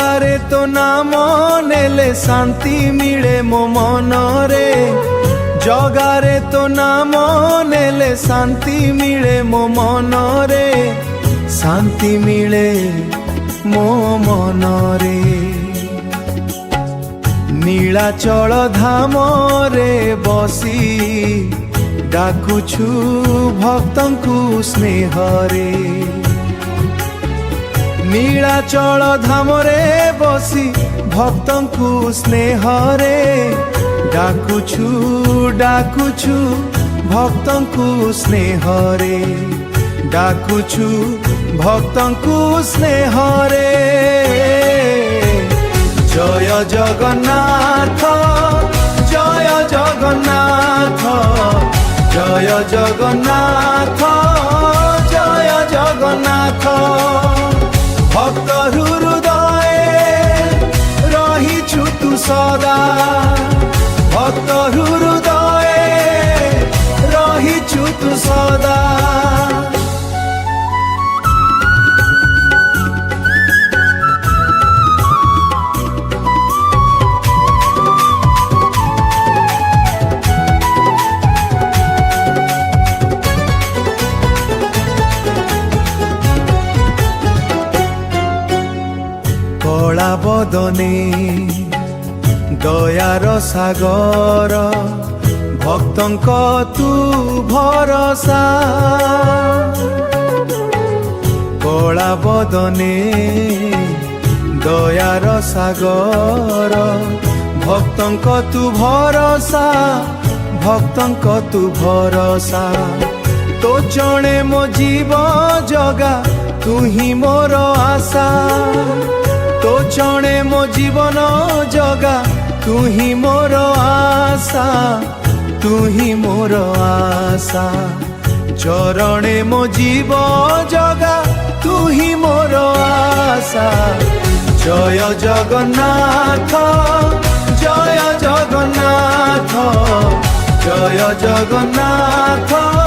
जगारे तो नाम नेले शांति मिले मो मनरे जगारे तो नाम नेले शांति मिले मो मनरे शांति मिले मो मनरे नीलाचल धाम रे बसी डाकुछु भक्तंकु स्नेहरे नीलाचल धाम रे बसी भक्तंकु स्नेहरे डाकुछु डाकुछु भक्तंकु स्नेहरे डाकुछु भक्तंकु स्नेहरे जय जगन्नाथ जय जगन्नाथ जय जगन्नाथ जय जगन्नाथ भक्त हृदय रहिछु तु सदा भक्त हृदय रहिछु तु सदा कला बदने दयार सागर भक्तंक तू भरसा कला बदने दयार सागर भक्तंक तू भरसा भक्तंक तू भरसा तो जणे मो जीव जगा तू ही मोर आशा तो जणे मो जीवन जगा तू ही मोर आशा तू ही मोर आशा चरणे मो जीव जगा तू ही मोर आशा जय जगन्नाथ जय जगन्नाथ जय जगन्नाथ